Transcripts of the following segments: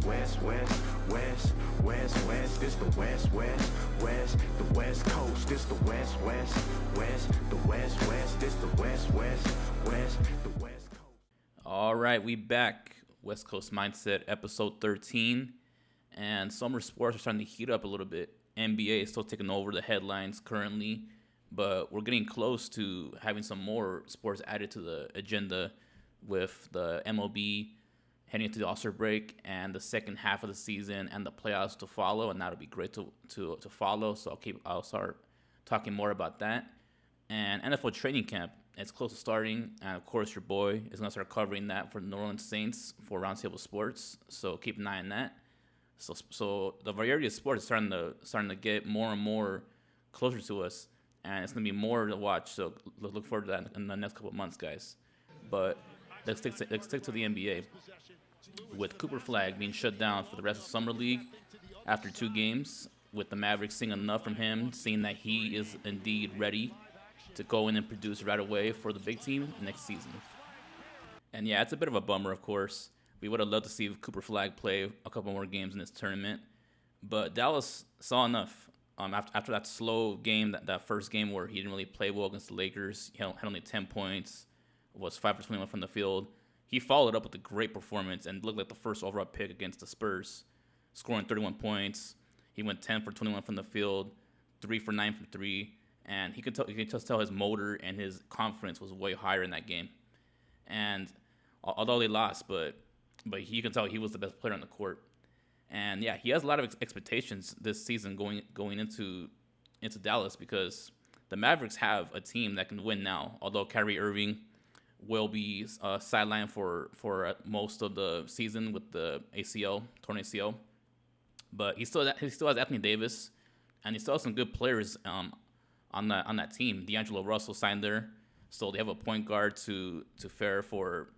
West, West, West, West, West. This the West, West, West, the West Coast. This the West, West, West, the West, West. This the West, West, West, the West Coast. All right, we back. West Coast Mindset, episode 13. And summer sports are starting to heat up a little bit. NBA is still taking over the headlines currently, but we're getting close to having some more sports added to the agenda with the MLB heading into the All-Star break and the second half of the season and the playoffs to follow, and that'll be great to follow. So I'll start talking more about that. And NFL training camp, it's close to starting, and of course your boy is going to start covering that for the New Orleans Saints for Roundtable Sports, so keep an eye on that. So the variety of sports is starting to get more and more closer to us, and it's going to be more to watch, so look forward to that in the next couple of months, guys. But let's stick to the NBA, with Cooper Flagg being shut down for the rest of the Summer League after 2 games, with the Mavericks seeing enough from him, seeing that he is indeed ready to go in and produce right away for the big team next season. And yeah, it's a bit of a bummer, of course. We would have loved to see Cooper Flagg play a couple more games in this tournament, but Dallas saw enough. After that slow game, that first game where he didn't really play well against the Lakers, he had only 10 points, was 5 for 21 from the field. He followed up with a great performance and looked like the first overall pick against the Spurs, scoring 31 points. He went 10 for 21 from the field, 3 for 9 from 3, and you could just tell his motor and his confidence was way higher in that game. And although they lost, but you can tell he was the best player on the court. And yeah, he has a lot of expectations this season going into Dallas, because the Mavericks have a team that can win now. Although Kyrie Irving will be sidelined for most of the season with the torn ACL, but he still has Anthony Davis, and he still has some good players on that team. D'Angelo Russell signed there, so they have a point guard to fare for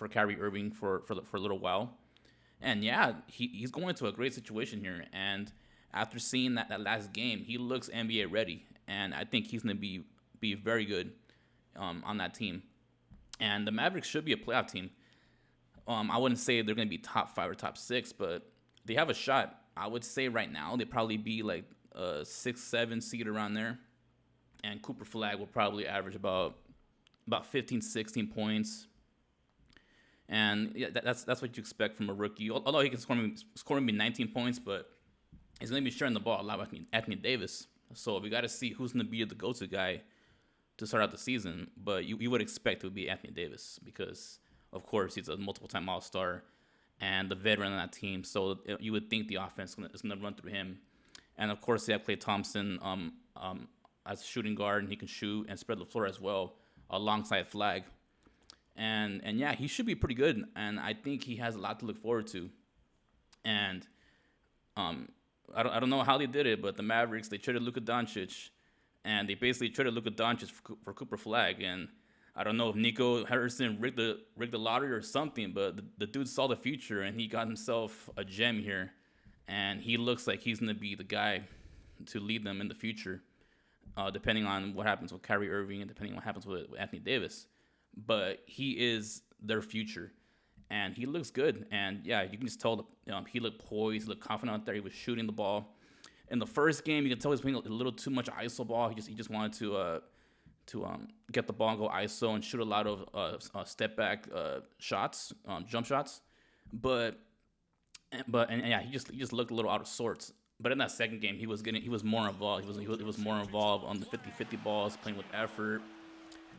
Kyrie Irving for a little while. And yeah, he's going into a great situation here. And after seeing that last game, he looks NBA ready, and I think he's going to be very good on that team. And the Mavericks should be a playoff team. I wouldn't say they're going to be top 5 or top 6, but they have a shot. I would say right now they'd probably be like a 6-7 seed around there. And Cooper Flagg will probably average about 15, 16 points. And yeah, that's what you expect from a rookie. Although he can score maybe 19 points, but he's going to be sharing the ball a lot with Anthony Davis. So we got to see who's going to be the go-to guy to start out the season. But you would expect it would be Anthony Davis because, of course, he's a multiple-time All-Star and the veteran on that team. So you would think the offense is going to run through him. And, of course, they have Klay Thompson as a shooting guard, and he can shoot and spread the floor as well alongside Flagg. And yeah, he should be pretty good, and I think he has a lot to look forward to. And I don't know how they did it, but the Mavericks, they traded Luka Doncic, and they basically traded Luka Doncic for Cooper Flagg. And I don't know if Nico Harrison rigged the lottery or something, but the dude saw the future, and he got himself a gem here, and he looks like he's going to be the guy to lead them in the future, depending on what happens with Kyrie Irving and depending on what happens with Anthony Davis. But he is their future, and he looks good. And yeah, you can just tell he looked poised, he looked confident out there. He was shooting the ball. In the first game, you can tell he was playing a little too much ISO ball. He just wanted to get the ball and go ISO and shoot a lot of step back shots, jump shots. But yeah, he just looked a little out of sorts. But in that second game, he was more involved. He was more involved on the 50-50 balls, playing with effort.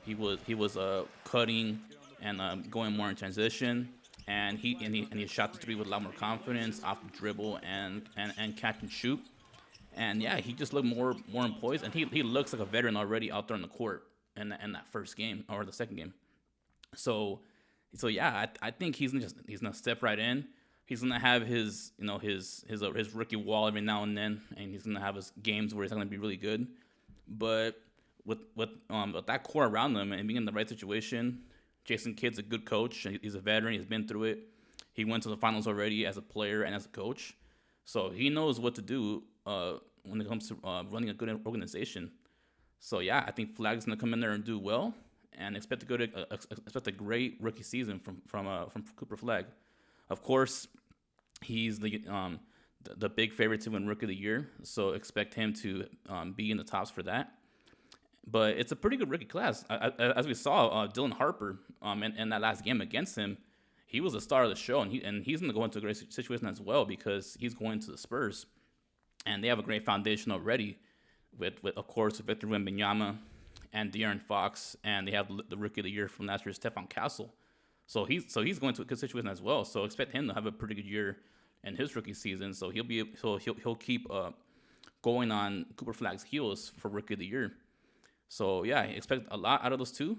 He was cutting and going more in transition, and he shot the three with a lot more confidence off the dribble and catch and shoot. And yeah, he just looked more poised, and he looks like a veteran already out there on the court in that first game or the second game. So yeah, I think he's gonna step right in. He's gonna have his rookie wall every now and then, and he's gonna have his games where he's gonna be really good. But with that core around them and being in the right situation, Jason Kidd's a good coach. He's a veteran. He's been through it. He went to the finals already as a player and as a coach, so he knows what to do when it comes to running a good organization. So yeah, I think Flagg's gonna come in there and do well, and expect a great rookie season from Cooper Flagg. Of course, He's the big favorite to win Rookie of the Year, so expect him to be in the tops for that. But it's a pretty good rookie class. As we saw, Dylan Harper in that last game against him, he was the star of the show, and he's going to go into a great situation as well because he's going to the Spurs, and they have a great foundation already with of course Victor Wembanyama and De'Aaron Fox, and they have the Rookie of the Year from last year, Stephon Castle. So he's going to a good situation as well. So expect him to have a pretty good year in his rookie season. So he'll keep going on Cooper Flagg's heels for Rookie of the Year. So yeah, expect a lot out of those two.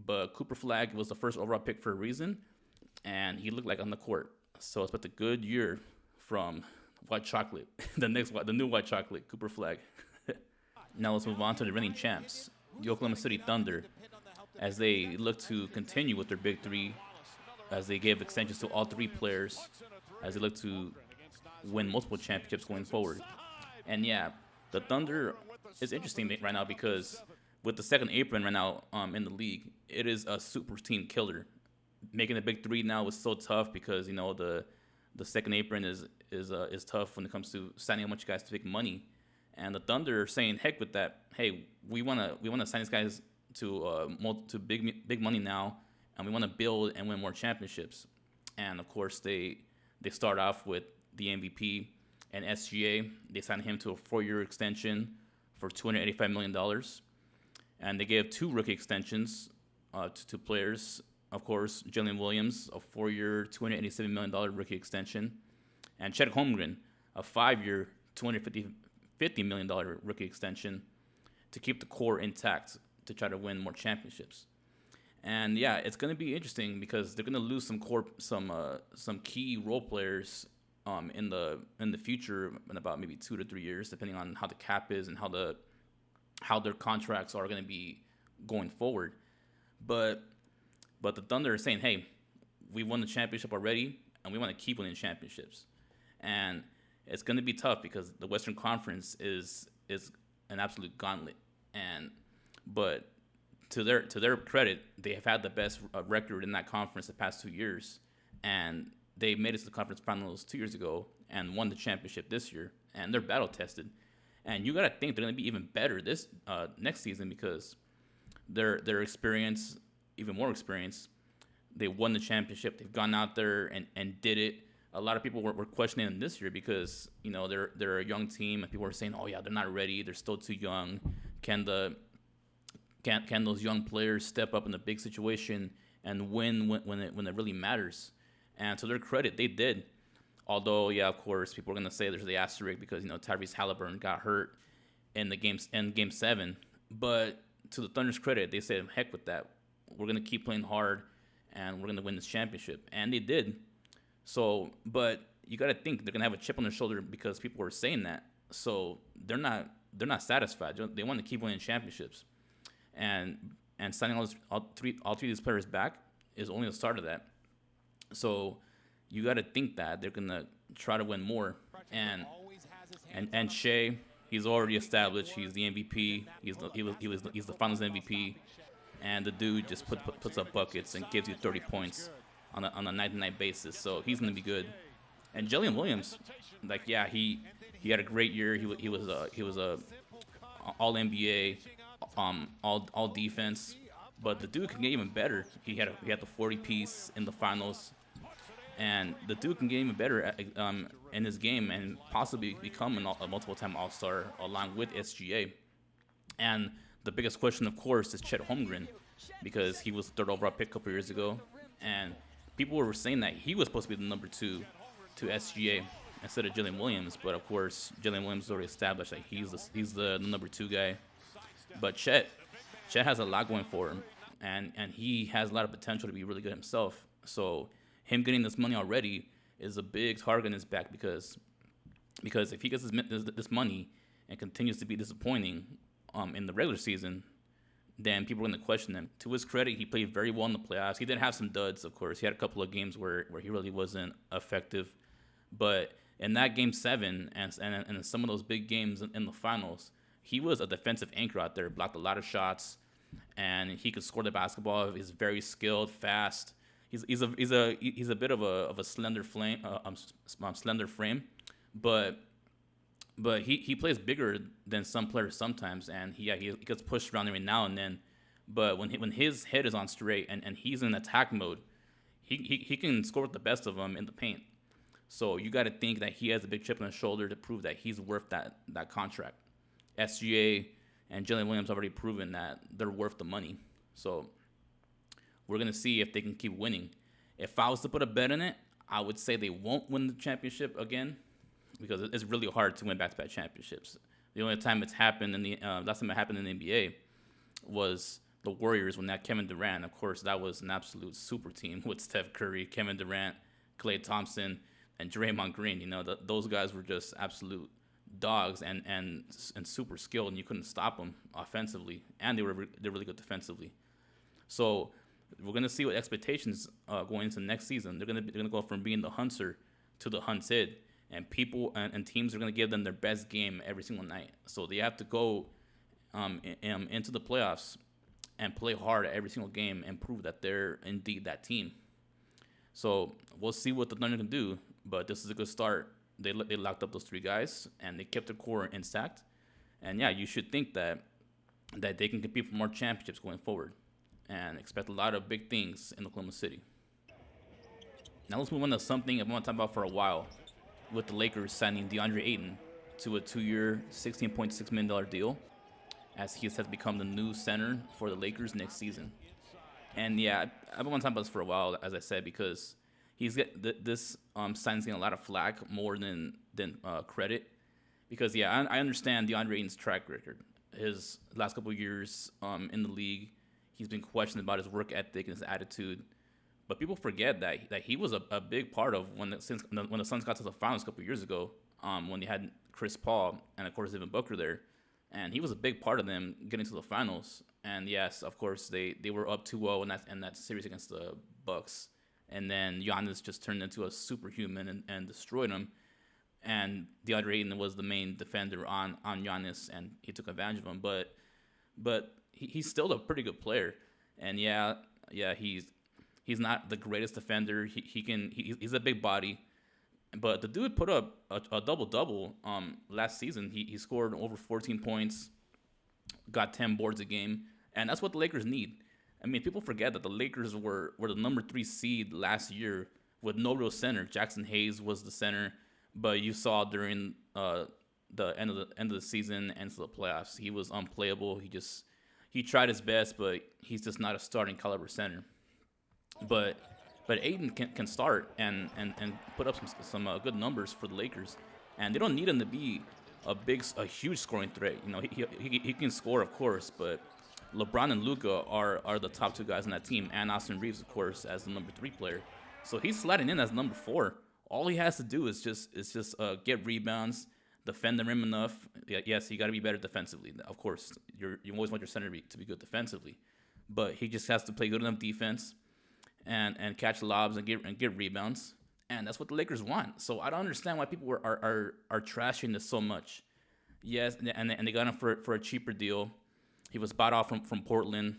But Cooper Flagg was the first overall pick for a reason, and he looked like on the court. So expect a good year from White Chocolate, the new White Chocolate, Cooper Flagg. Now let's move on to the reigning champs, the Oklahoma City Thunder, as they look to continue with their big three, as they gave extensions to all three players, as they look to win multiple championships going forward. And yeah, the Thunder is interesting right now because with the second apron right now in the league, it is a super team killer. Making the big three now is so tough because the second apron is tough when it comes to signing a bunch of guys to make money. And the Thunder are saying, heck with that. Hey, we wanna sign these guys to big money now, and we want to build and win more championships. And of course, they start off with the MVP and SGA. They signed him to a 4-year extension for $285 million, and they gave 2 rookie extensions to 2 players. Of course, Jalen Williams, a 4-year, $287 million rookie extension, and Chet Holmgren, a 5-year, $250 million rookie extension to keep the core intact to try to win more championships. And yeah, it's going to be interesting because they're going to lose some key role players in the future in about maybe 2 to 3 years, depending on how the cap is and how their contracts are going to be going forward. But the Thunder are saying, hey, we won the championship already, and we want to keep winning championships. And it's going to be tough because the Western Conference is an absolute gauntlet. But to their credit, they have had the best record in that conference the past 2 years, and they made it to the conference finals 2 years ago and won the championship this year. And they're battle tested. And you got to think they're going to be even better this next season because their experience, even more experience. They won the championship. They've gone out there and did it. A lot of people were questioning them this year because they're a young team and people were saying, oh yeah, they're not ready. They're still too young. Can those young players step up in a big situation and win when it really matters? And to their credit, they did. Although, yeah, of course, people are going to say there's the asterisk because Tyrese Halliburton got hurt in Game 7. But to the Thunder's credit, they said, heck with that. We're going to keep playing hard, and we're going to win this championship. And they did. So, but you got to think they're going to have a chip on their shoulder because people were saying that. So they're not satisfied. They want to keep winning championships. And signing all three of these players back is only the start of that. So you got to think that they're going to try to win more. And Shea, he's already established. He's the MVP. He's the Finals MVP. And the dude just puts up buckets and gives you 30 points on a night-to-night basis. So he's gonna be good. And Jalen Williams, he had a great year. He was a all NBA, all defense. But the dude can get even better. He had the 40-piece in the finals, and the dude can get even better in his game and possibly become a multiple-time All-Star along with SGA. And the biggest question, of course, is Chet Holmgren because he was third overall pick a couple years ago, and people were saying that he was supposed to be the number 2 to SGA instead of Jalen Williams. But of course, Jalen Williams already established that he's the number 2 guy. But Chet has a lot going for him, and he has a lot of potential to be really good himself. So him getting this money already is a big target on his back because if he gets this money and continues to be disappointing in the regular season, then people are going to question him. To his credit, he played very well in the playoffs. He did have some duds, of course. He had a couple of games where he really wasn't effective. But in that Game 7 and some of those big games in the finals, he was a defensive anchor out there, blocked a lot of shots, and he could score the basketball. He's very skilled, fast. He's a bit of a slender flame, slender frame, but he plays bigger than some players sometimes, and he gets pushed around every now and then. But when his head is on straight and he's in attack mode, he can score with the best of them in the paint. So you got to think that he has a big chip on his shoulder to prove that he's worth that contract. SGA and Jalen Williams already proven that they're worth the money. So we're gonna see if they can keep winning. If I was to put a bet in it, I would say they won't win the championship again, because it's really hard to win back-to-back championships. The only time it's happened last time it happened in the NBA was the Warriors when that Kevin Durant. Of course, that was an absolute super team with Steph Curry, Kevin Durant, Klay Thompson, and Draymond Green. Those guys were just absolute dogs and super skilled, and you couldn't stop them offensively, and they're really good defensively. So we're gonna see what expectations going into next season. They're gonna go from being the hunter to the hunted, and people and teams are gonna give them their best game every single night. So they have to go into the playoffs and play hard every single game and prove that they're indeed that team. So we'll see what the Thunder can do, but this is a good start. They locked up those three guys and they kept their core intact. And yeah, you should think that they can compete for more championships going forward, and expect a lot of big things in Oklahoma City. Now let's move on to something I've been talking about for a while, with the Lakers signing DeAndre Ayton to a 2-year, $16.6 million deal, as he has become the new center for the Lakers next season. And yeah, I've been talking about this for a while, as I said, because this signing's getting a lot of flack more than credit. Because yeah, I understand DeAndre Ayton's track record. His last couple of years in the league, he's been questioned about his work ethic and his attitude. But people forget that he was a big part of when the Suns got to the finals a couple of years ago, when they had Chris Paul and of course Devin Booker there, and he was a big part of them getting to the finals. And yes, of course they were up 2-0 in that series against the Bucks, and then Giannis just turned into a superhuman and destroyed him. And DeAndre Ayton was the main defender on Giannis, and he took advantage of him. But he's still a pretty good player, and yeah, he's not the greatest defender. He's a big body, but the dude put up a double-double last season. He scored over 14 points, got 10 boards a game, and that's what the Lakers need. I mean, people forget that the Lakers were the number 3 seed last year with no real center. Jackson Hayes was the center, but you saw during the end of the season and to the playoffs, he was unplayable. He tried his best, but he's just not a starting caliber center. But Ayton can start and put up some good numbers for the Lakers, and they don't need him to be a huge scoring threat. He can score, of course, but LeBron and Luka are the top 2 guys on that team, and Austin Reeves, of course, as the number 3 player. So he's sliding in as number 4. All he has to do is just get rebounds, defend the rim enough. Yes, you got to be better defensively. Of course, you always want your center to be good defensively, but he just has to play good enough defense and catch lobs and get rebounds, and that's what the Lakers want. So I don't understand why people are trashing this so much. Yes, and they got him for a cheaper deal. He was bought off from Portland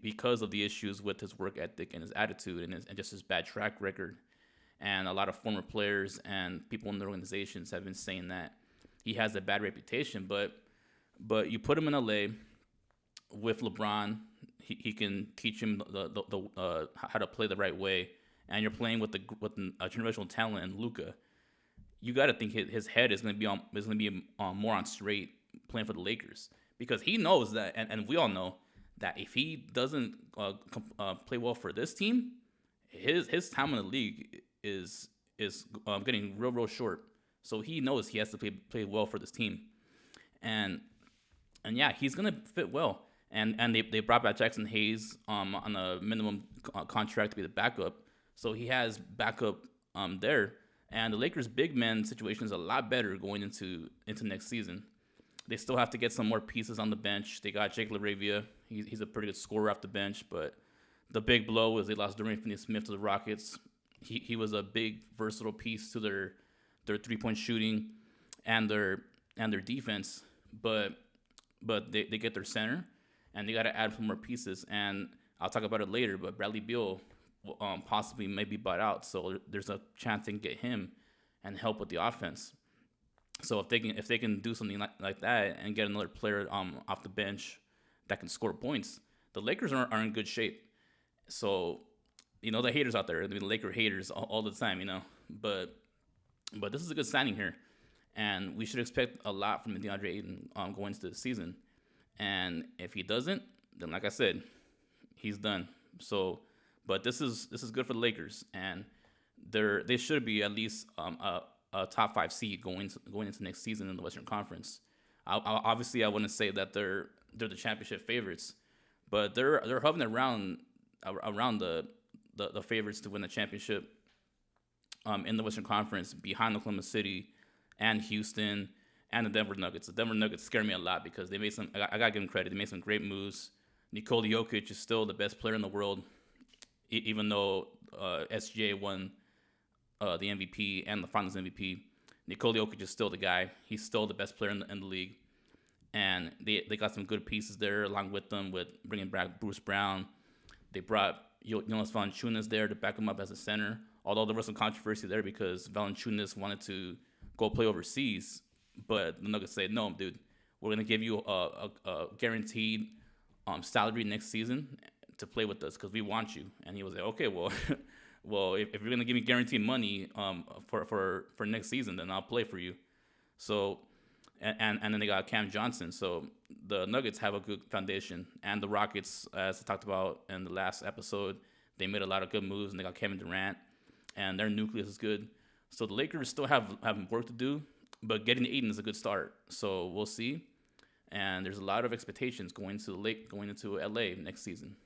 because of the issues with his work ethic and his attitude and just his bad track record. And a lot of former players and people in the organizations have been saying that he has a bad reputation. But you put him in LA with LeBron, he can teach him how to play the right way. And you're playing with a generational talent in Luka. You got to think his head is going to be more on straight playing for the Lakers, because he knows that, and we all know that if he doesn't play well for this team, his time in the league is getting real short. So he knows he has to play well for this team, and yeah, he's gonna fit well. And they brought back Jackson Hayes on a minimum contract to be the backup, so he has backup there. And the Lakers' big man situation is a lot better going into next season. They still have to get some more pieces on the bench. They got Jake LaRavia. He's a pretty good scorer off the bench, but the big blow was they lost Dorian Finney-Smith to the Rockets. He was a big, versatile piece to their 3-point shooting and their defense. But they get their center, and they got to add some more pieces. And I'll talk about it later, but Bradley Beal possibly maybe butt out. So there's a chance they can get him and help with the offense. So if they can do something like that and get another player off the bench that can score points, the Lakers are in good shape. So the haters out there, the Laker haters all the time, but this is a good signing here, and we should expect a lot from DeAndre Ayton going into the season. And if he doesn't, then like I said, he's done. So, but this is good for the Lakers, and they should be at least a top 5 seed going into next season in the Western Conference. Obviously, I wouldn't say that they're the championship favorites, but they're hovering around the favorites to win the championship in the Western Conference, behind Oklahoma City and Houston and the Denver Nuggets. The Denver Nuggets scare me a lot because they made some. I gotta give them credit. They made some great moves. Nikola Jokic is still the best player in the world, even though SGA won the MVP and the Finals MVP. Nikola Jokic is still the guy. He's still the best player in the league, and they got some good pieces there along with them, with bringing back Bruce Brown. They brought Jonas Valanciunas there to back him up as a center. Although there was some controversy there because Valanciunas wanted to go play overseas, but the Nuggets said, "No, dude, we're gonna give you a guaranteed salary next season to play with us because we want you." And he was like, "Okay, well, if you're gonna give me guaranteed money for next season, then I'll play for you." So, and then they got Cam Johnson. So the Nuggets have a good foundation, and the Rockets, as I talked about in the last episode, they made a lot of good moves, and they got Kevin Durant, and their nucleus is good. So the Lakers still have work to do, but getting Ayton is a good start. So we'll see. And there's a lot of expectations going into LA next season.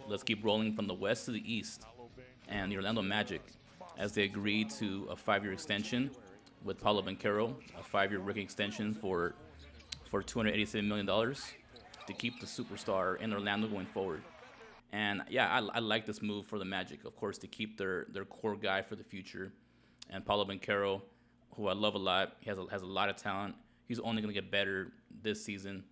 Let's keep rolling from the West to the East. And the Orlando Magic, as they agreed to a 5-year extension with Paolo Banchero, a 5-year rookie extension for $287 million to keep the superstar in Orlando going forward. And yeah, I like this move for the Magic, of course, to keep their core guy for the future. And Paolo Banchero, who I love a lot, he has a lot of talent. He's only going to get better this season.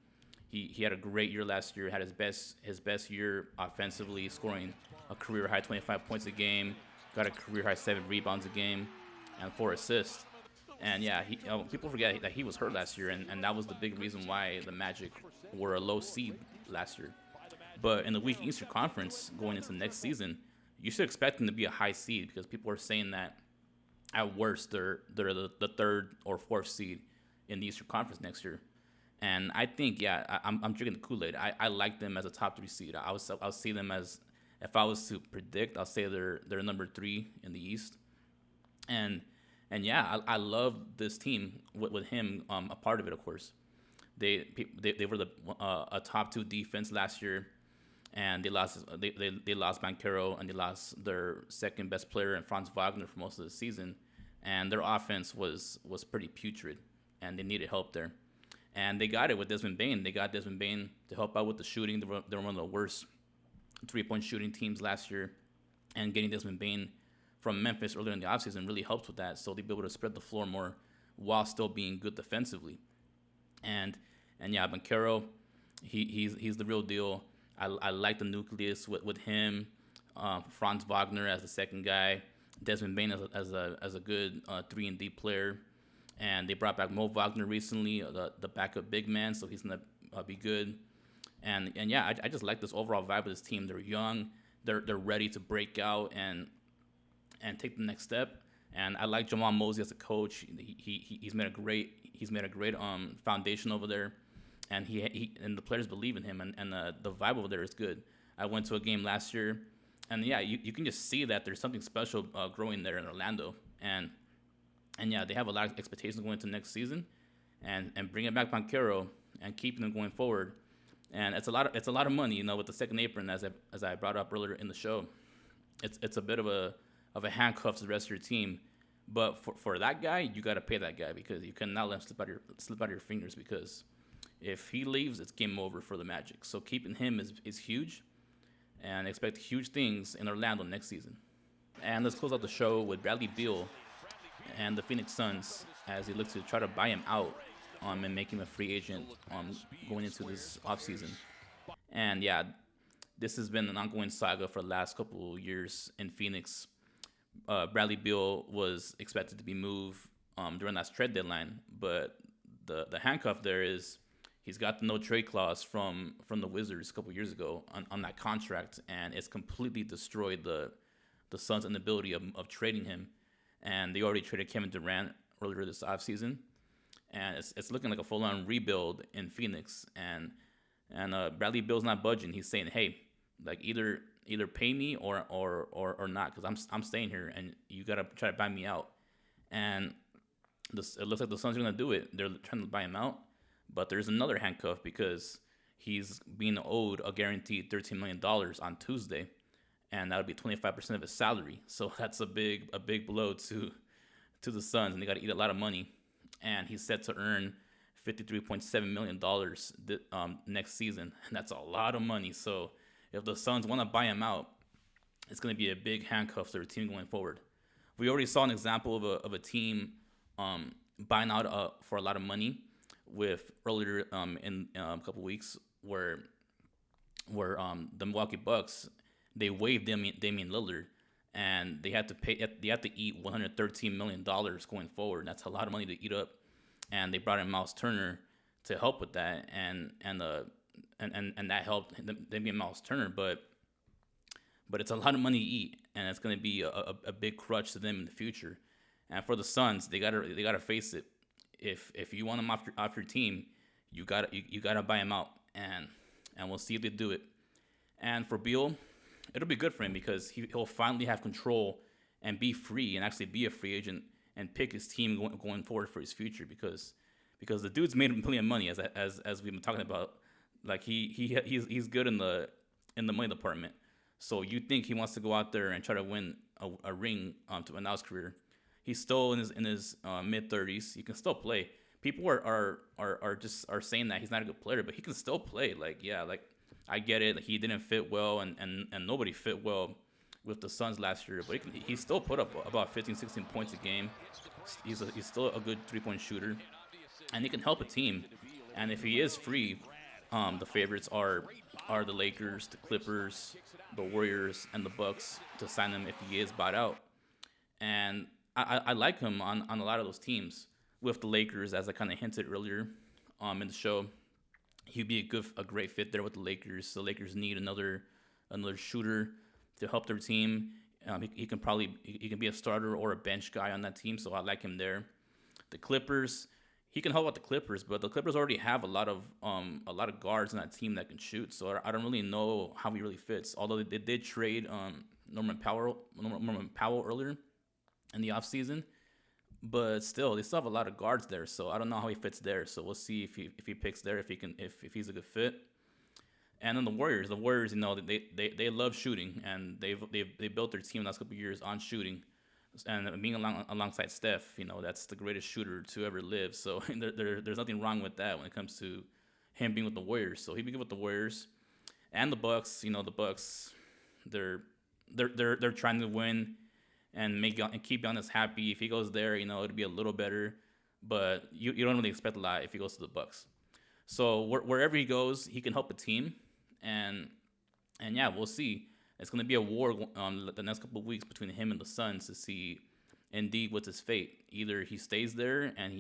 He had a great year last year, had his best year offensively, scoring a career high 25 points a game, got a career high 7 rebounds a game, and 4 assists. And yeah, people forget that he was hurt last year, and that was the big reason why the Magic were a low seed last year. But in the weak Eastern Conference going into next season, you should expect them to be a high seed because people are saying that at worst they're the 3rd or 4th seed in the Eastern Conference next year. And I think, yeah, I'm drinking the Kool-Aid. I like them as a top 3 seed. I'll see them as, if I was to predict, I'll say they're number 3 in the East. And yeah, I love this team with him a part of it, of course. They were a top 2 defense last year, and they lost Banchero, and they lost their second best player in Franz Wagner for most of the season, and their offense was pretty putrid, and they needed help there. And they got it with Desmond Bane. They got Desmond Bane to help out with the shooting. They were one of the worst 3-point shooting teams last year, and getting Desmond Bane from Memphis earlier in the offseason really helps with that, so they'll be able to spread the floor more while still being good defensively. And yeah, Banchero, he's the real deal. I like the nucleus with him, Franz Wagner as the second guy, Desmond Bane as a good 3-and-D player, and they brought back Mo Wagner recently, the backup big man, so he's gonna be good. And yeah, I just like this overall vibe of this team. They're young, they're ready to break out and take the next step. And I like Jamal Mosey as a coach. He's made a great foundation over there, and he and the players believe in him, and the vibe over there is good. I went to a game last year, and yeah, you can just see that there's something special growing there in Orlando, and yeah, they have a lot of expectations going into next season, and bringing back Banchero and keeping them going forward, and it's a lot of money, with the second apron, as I brought up earlier in the show. It's a bit of a handcuff to the rest of your team, but for that guy, you got to pay that guy, because you cannot let him slip out of your fingers, because if he leaves, it's game over for the Magic. So keeping him is huge, and expect huge things in Orlando next season. And let's close out the show with Bradley Beal and the Phoenix Suns as they look to try to buy him out and make him a free agent going into this offseason. And yeah, this has been an ongoing saga for the last couple of years in Phoenix. Bradley Beal was expected to be moved during that trade deadline, but the handcuff there is he's got the no trade clause from the Wizards a couple years ago on that contract, and it's completely destroyed the Suns' inability of trading him. And they already traded Kevin Durant earlier this offseason, and it's looking like a full-on rebuild in Phoenix. And Bradley Beal's not budging. He's saying, hey, like either pay me or not, because I'm staying here, and you gotta try to buy me out. And it looks like the Suns are gonna do it. They're trying to buy him out, but there's another handcuff because he's being owed a guaranteed $13 million on Tuesday, and that would be 25% of his salary. So that's a big blow to the Suns, and they got to eat a lot of money. And he's set to earn $53.7 million next season, and that's a lot of money. So if the Suns want to buy him out, it's going to be a big handcuff to their team going forward. We already saw an example of a team buying out for a lot of money with earlier in a couple weeks where the Milwaukee Bucks, they waived Damian Lillard, and they had to eat $113 million going forward. That's a lot of money to eat up, and they brought in Miles Turner to help with that, and that helped Damian Miles Turner, but it's a lot of money to eat, and it's going to be a big crutch to them in the future. And for the Suns, they gotta face it. If you want him off your team, you gotta buy him out, and we'll see if they do it. And for Beal, it'll be good for him because he'll finally have control and be free and actually be a free agent and pick his team going forward for his future, because the dude's made plenty of money as we've been talking about. Like he's good in the money department. So you think he wants to go out there and try to win a ring to end his career? He's still in his mid 30s. He can still play. People are saying that he's not a good player, but he can still play. Like I get it. He didn't fit well, and nobody fit well with the Suns last year, but he still put up about 15, 16 points a game. He's still a good 3-point shooter, and he can help a team. And if he is free, the favorites are the Lakers, the Clippers, the Warriors, and the Bucks to sign him if he is bought out. And I like him on a lot of those teams. With the Lakers, as I kind of hinted earlier in the show, he'd be a great fit there with the Lakers. The Lakers need another shooter to help their team. He can be a starter or a bench guy on that team, so I like him there. The Clippers, he can help out the Clippers, but the Clippers already have a lot of guards on that team that can shoot. So I don't really know how he really fits. Although they did trade Norman Powell earlier in the offseason, but still they still have a lot of guards there. So I don't know how he fits there. So we'll see if he picks there, if he's a good fit. And then the Warriors, they love shooting, and they built their team the last couple of years on shooting. And being alongside Steph, that's the greatest shooter to ever live. So there's nothing wrong with that when it comes to him being with the Warriors. So he'd be good with the Warriors and the Bucks. The Bucks, they're trying to win and keep Giannis happy. If he goes there, it'd be a little better, but you don't really expect a lot if he goes to the Bucks. So wherever he goes, he can help a team, and yeah, we'll see. It's going to be a war the next couple of weeks between him and the Suns to see indeed what's his fate. Either he stays there and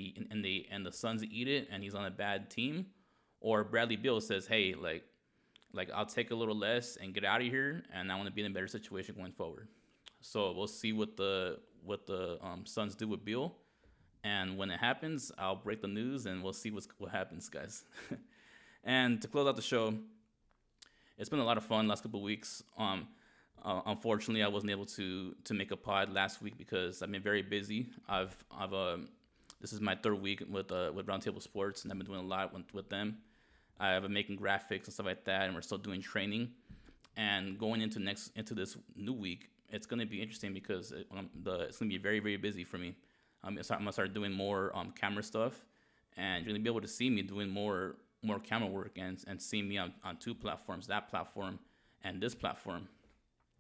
the Suns eat it and he's on a bad team, or Bradley Beal says, hey, like I'll take a little less and get out of here, and I want to be in a better situation going forward. So we'll see what the Suns do with Beal, and when it happens, I'll break the news and we'll see what happens, guys. And to close out the show, it's been a lot of fun last couple of weeks. Unfortunately, I wasn't able to make a pod last week because I've been very busy. This is my third week with Roundtable Sports, and I've been doing a lot with them. I've been making graphics and stuff like that, and we're still doing training. And going into this new week, it's going to be interesting because it's going to be very, very busy for me. I'm gonna start doing more camera stuff, and you're gonna be able to see me doing more camera work and see me on two platforms, that platform and this platform.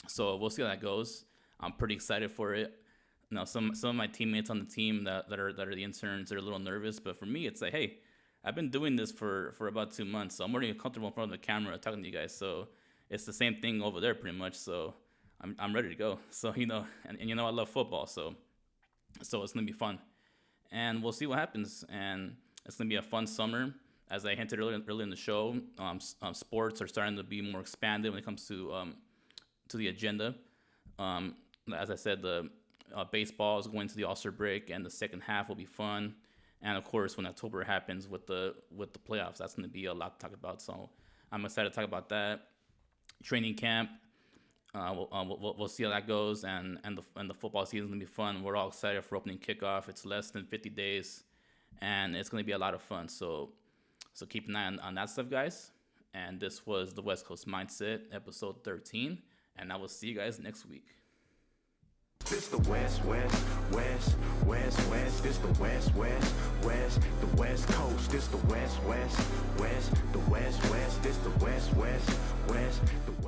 So we'll see how that goes. I'm pretty excited for it. Now, some of my teammates on the team that are the interns, they're a little nervous, but for me, it's like, hey, I've been doing this for about 2 months, so I'm already comfortable in front of the camera talking to you guys. So it's the same thing over there pretty much. So I'm ready to go. So and I love football. So it's gonna be fun, and we'll see what happens. And it's gonna be a fun summer. As I hinted earlier in the show, sports are starting to be more expanded when it comes to the agenda. As I said, the baseball is going to the All-Star break, and the second half will be fun. And of course, when October happens with the playoffs, that's going to be a lot to talk about. So I'm excited to talk about that. Training camp, we'll see how that goes, and the football season is going to be fun. We're all excited for opening kickoff. It's less than 50 days, and it's going to be a lot of fun. So keep an eye on that stuff, guys. And this was the West Coast Mindset, episode 13, and I will see you guys next week. This the West, West, West, West, West. This the West, West, West, the West Coast. This the West, West, West, the West, West. This the West, West, West, the